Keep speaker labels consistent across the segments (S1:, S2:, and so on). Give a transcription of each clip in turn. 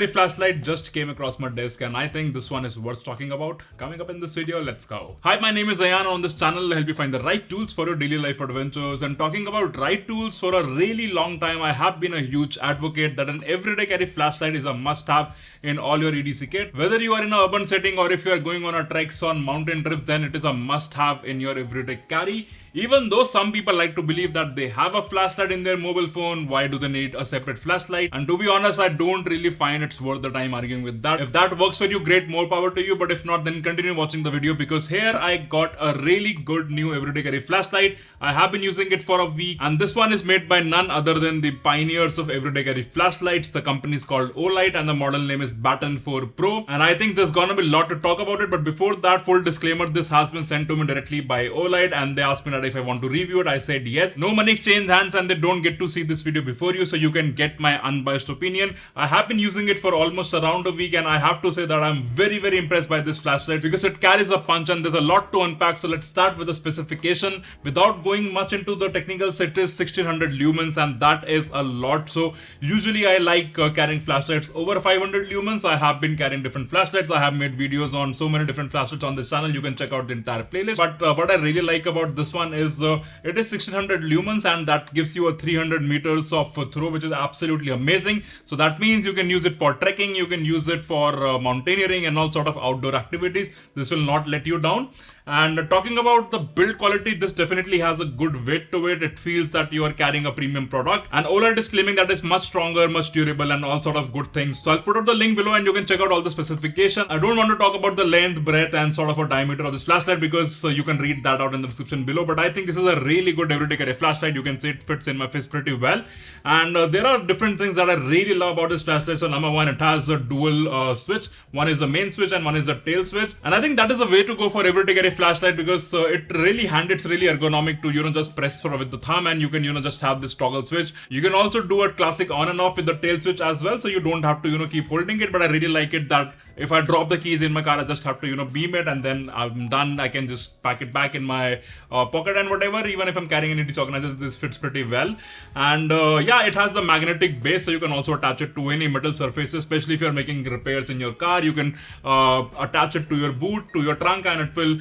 S1: carry flashlight just came across my desk and I think this one is worth talking about. Coming up in this video, let's go. Hi, my name is Ayan. On this channel, I'll help you find the right tools for your daily life adventures. And talking about right tools, for a really long time, I have been a huge advocate that an everyday carry flashlight is a must-have in all your EDC kit. Whether you are in an urban setting or if you are going on a treks on mountain trips, then it is a must-have in your everyday carry. Even though some people like to believe that they have a flashlight in their mobile phone, why do they need a separate flashlight? And to be honest, I don't really find it's worth the time arguing with that. If that works for you, great, more power to you. But if not, then continue watching the video, because here I got a really good new everyday carry flashlight. I have been using it for a week, and this one is made by none other than the pioneers of everyday carry flashlights. The company is called Olight and the model name is Baton 4 Pro. And I think there's gonna be a lot to talk about it. But before that, full disclaimer, this has been sent to me directly by Olight and they asked me that if I want to review it. I said yes. No money exchange hands, and they don't get to see this video before you, so you can get my unbiased opinion. I have been using it for almost around a week, and I have to say that I'm very impressed by this flashlight because it carries a punch and there's a lot to unpack. So let's start with the specification. Without going much into the technicals, it is 1600 lumens, and that is a lot. So usually I like carrying flashlights over 500 lumens. I have been carrying different flashlights. I have made videos on so many different flashlights on this channel. You can check out the entire playlist. But what I really like about this one is it is 1600 lumens, and that gives you a 300 meters of throw, which is absolutely amazing. So that means you can use it for trekking, you can use it for mountaineering and all sort of outdoor activities. This will not let you down. And talking about the build quality, this definitely has a good weight to it. It feels that you are carrying a premium product, and Olight is claiming that it's much stronger, much durable, and all sort of good things. So I'll put out the link below and you can check out all the specifications. I don't want to talk about the length, breadth, and sort of a diameter of this flashlight because you can read that out in the description below. But I think this is a really good everyday carry flashlight. You can see it fits in my face pretty well. And there are different things that I really love about this flashlight. So number one, it has a dual switch. One is the main switch and one is the tail switch. And I think that is a way to go for everyday carry flashlight because it's really ergonomic to just press with the thumb, and you can just have this toggle switch. You can also do a classic on and off with the tail switch as well, so you don't have to keep holding it. But I really like it that if I drop the keys in my car, I just have to beam it and then I'm done. I can just pack it back in my pocket and whatever. Even if I'm carrying an EDC organizer, this fits pretty well. And yeah, it has the magnetic base, so you can also attach it to any metal surfaces, especially if you're making repairs in your car. You can attach it to your boot, to your trunk, and it will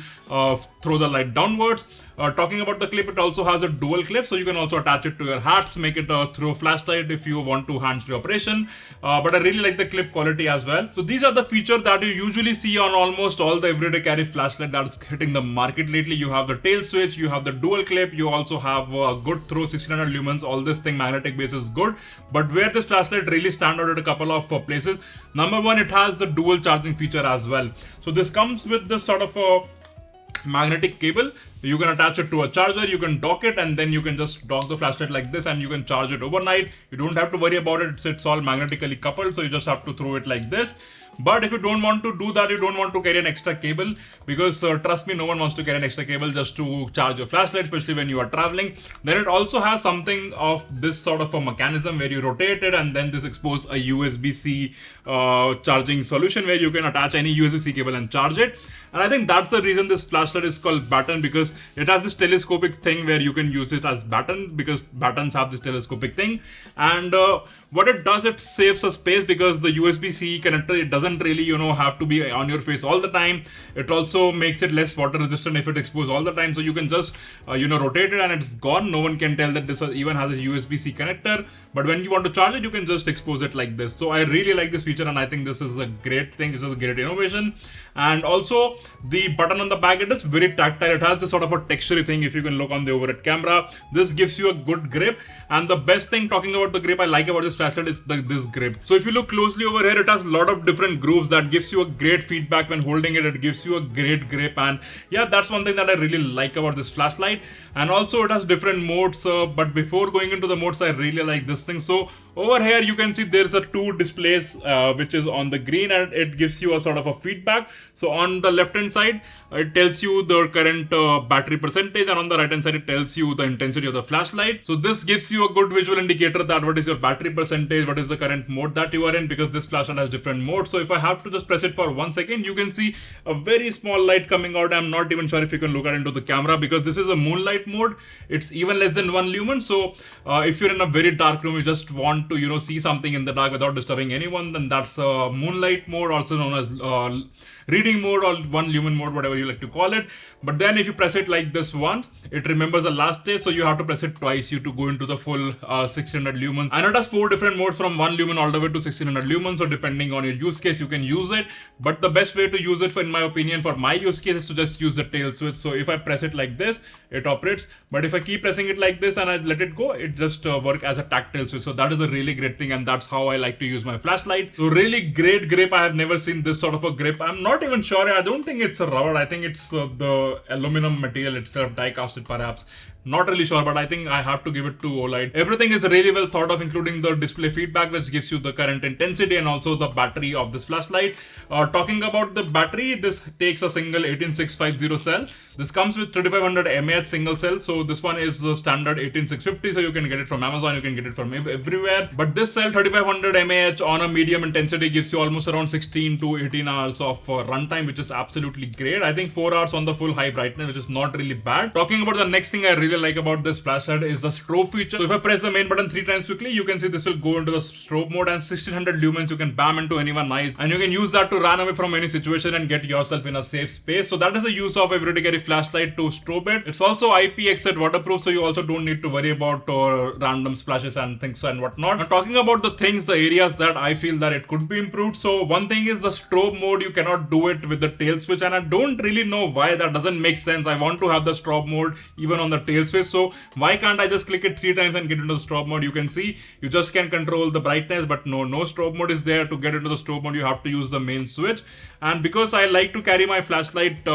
S1: throw the light downwards. Talking about the clip, it also has a dual clip, so you can also attach it to your hats, make it a throw flashlight if you want to hands-free operation. But I really like the clip quality as well. So these are the features that you usually see on almost all the everyday carry flashlight that's hitting the market lately. You have the tail switch, you have the dual clip, you also have a good throw, 1600 lumens. All this thing, magnetic base, is good. But where this flashlight really stand out at a couple of places. Number one, it has the dual charging feature as well. So this comes with this sort of a magnetic cable. You can attach it to a charger, you can dock it, and then you can just dock the flashlight like this and you can charge it overnight. You don't have to worry about it. It's all magnetically coupled, so you just have to throw it like this. But if you don't want to do that, you don't want to carry an extra cable, because trust me, no one wants to carry an extra cable just to charge your flashlight, especially when you are traveling. Then it also has something of this sort of a mechanism where you rotate it, and then this exposes a USB-C charging solution where you can attach any USB-C cable and charge it. And I think that's the reason this flashlight is called Baton, because it has this telescopic thing where you can use it as baton, because batons have this telescopic thing. And what it does, it saves a space, because the USB-C connector, it doesn't really have to be on your face all the time. It also makes it less water resistant if it exposed all the time, so you can just rotate it and it's gone. No one can tell that this even has a USB-C connector. But when you want to charge it, you can just expose it like this. So I really like this feature, and I think this is a great thing. This is a great innovation. And also the button on the back, it is very tactile. It has this sort of a textury thing. If you can look on the overhead camera, this gives you a good grip. And the best thing, talking about the grip, I like about this flashlight is this grip. So if you look closely over here, it has a lot of different grooves that gives you a great feedback when holding it. It gives you a great grip, and yeah, that's one thing that I really like about this flashlight. And also it has different modes, but before going into the modes, I really like this thing. So over here you can see there's a two displays which is on the green, and it gives you a sort of a feedback. So on the left hand side, it tells you the current battery percentage, and on the right hand side it tells you the intensity of the flashlight. So this gives you a good visual indicator that what is your battery percentage, what is the current mode that you are in, because this flashlight has different modes. So if I have to just press it for 1 second, you can see a very small light coming out. I'm not even sure if you can look at into the camera because this is a moonlight mode. It's even less than 1 lumen. So if you're in a very dark room, you just want to see something in the dark without disturbing anyone, then that's moonlight mode, also known as reading mode or 1 lumen mode, whatever you like to call it. But then if you press it like this once, it remembers the last stage, so you have to press it twice to go into the full 1600 lumens. And it has 4 different modes from 1 lumen all the way to 1600 lumens, so depending on your use case you can use it. But the best way to use it, in my opinion, for my use case, is to just use the tail switch. So if I press it like this, it operates, but if I keep pressing it like this and I let it go, it just work as a tactile switch. So that is a really great thing, and that's how I like to use my flashlight. So really great grip. I have never seen this sort of a grip. I'm not even sure, I don't think it's a rubber, I think it's the aluminum material itself, die casted perhaps. Not really sure, but I think I have to give it to Olight. Everything is really well thought of, including the display feedback, which gives you the current intensity and also the battery of this flashlight. Talking about the battery, this takes a single 18650 cell. This comes with 3500 mAh single cell. So this one is the standard 18650. So you can get it from Amazon, you can get it from everywhere. But this cell 3500 mAh on a medium intensity gives you almost around 16 to 18 hours of runtime, which is absolutely great. I think 4 hours on the full high brightness, which is not really bad. Talking about the next thing I really like about this flashlight is the strobe feature. So if I press the main button 3 times quickly, you can see this will go into the strobe mode, and 1600 lumens you can bam into anyone's eyes, and you can use that to run away from any situation and get yourself in a safe space. So that is the use of everyday carry flashlight, to strobe it. It's also IPX waterproof, so you also don't need to worry about random splashes and things and whatnot. Now talking about the things, the areas that I feel that it could be improved. So one thing is the strobe mode, you cannot do it with the tail switch, and I don't really know why. That doesn't make sense. I want to have the strobe mode even on the tail switch. So why can't I just click it 3 times and get into the strobe mode? You can see you just can control the brightness, but no strobe mode is there. To get into the strobe mode, you have to use the main switch. And because I like to carry my flashlight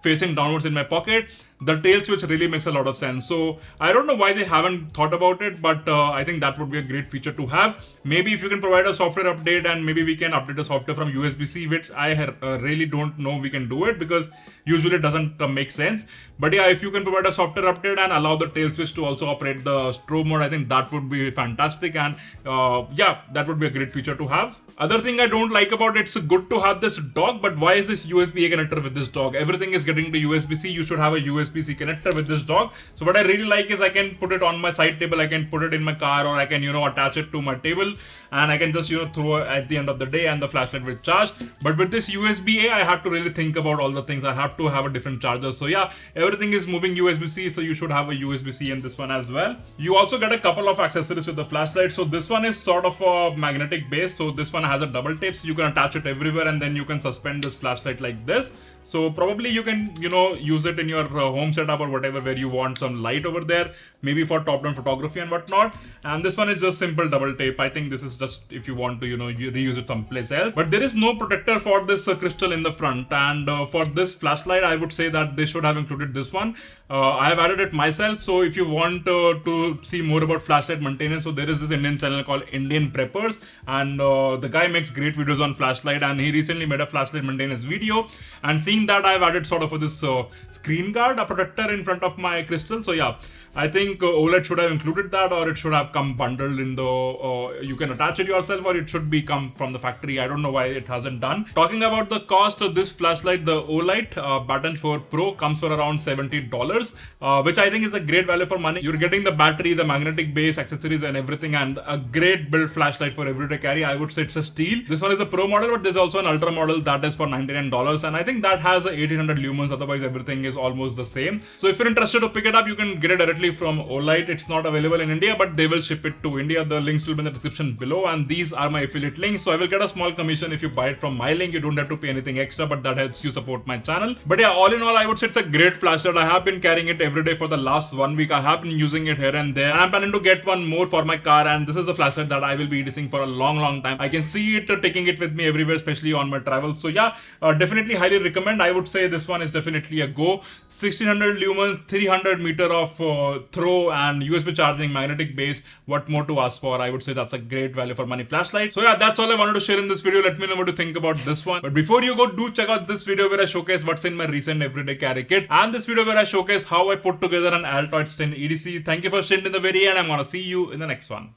S1: facing downwards in my pocket, the tail switch really makes a lot of sense. So I don't know why they haven't thought about it, but I think that would be a great feature to have. Maybe if you can provide a software update, and maybe we can update the software from USB-C, which I really don't know we can do it, because usually it doesn't make sense. But yeah, if you can provide a software update and allow the tail switch to also operate the strobe mode, I think that would be fantastic. And yeah, that would be a great feature to have. Other thing I don't like about it's good to have this dock, but why is this USB-A connector with this dock? Everything is getting to USB-C. You should have a USB-C connector with this dock. So what I really like is I can put it on my side table, I can put it in my car, or I can attach it to my table, and I can just throw it at the end of the day and the flashlight will charge. But with this USB-A, I have to really think about all the things. I have to have a different charger. So yeah, everything is moving USB-C, so you should have a USB-C in this one as well. You also get a couple of accessories with the flashlight. So this one is sort of a magnetic base. So this one has a double tape, so you can attach it everywhere, and then you can suspend this flashlight like this. So probably you can use it in your home setup or whatever, where you want some light over there, maybe for top-down photography and whatnot. And this one is just simple double tape. I think this is just if you want to reuse it someplace else. But there is no protector for this crystal in the front, and for this flashlight I would say that they should have included this one. I have added it myself. So if you want to see more about flashlight maintenance, so there is this Indian channel called Indian Preppers, and the guy makes great videos on flashlight, and he recently made a flashlight maintenance video. And seeing that, I've added sort of this screen guard, a protector in front of my crystal. So yeah, I think Olight should have included that, or it should have come bundled in the you can attach it yourself, or it should be come from the factory. I don't know why it hasn't done. Talking about the cost of this flashlight, the Olight Baton 4 Pro comes for around $70, which I think is a great value for money. You're getting the battery, the magnetic base, accessories and everything, and a great build flashlight for everyday carry. I would say it's a steal. This one is a Pro model, but there's also an Ultra model that is for $99, and I think that has 1800 lumens. Otherwise everything is almost the same. So if you're interested to pick it up, you can get it directly from Olight. It's not available in India, but they will ship it to India. The links will be in the description below, and these are my affiliate links, so I will get a small commission if you buy it from my link. You don't have to pay anything extra, but that helps you support my channel. But yeah, all in all, I would say it's a great flashlight. I have been carrying it every day for the last 1 week. I have been using it here and there, and I'm planning to get one more for my car, and this is the flashlight that I will be EDCing for a long time. I can see it taking it with me everywhere, especially on my travels. So yeah, definitely highly recommend. I would say this one is definitely a go. 1600 lumens, 300 meter of throw, and USB charging, magnetic base. What more to ask for? I would say that's a great value for money flashlight. So yeah, that's all I wanted to share in this video. Let me know what you think about this one. But before you go, do check out this video where I showcase what's in my recent everyday carry kit, and this video where I showcase how I put together an Altoid stint EDC. Thank you for staying in the very end. I'm gonna see you in the next one.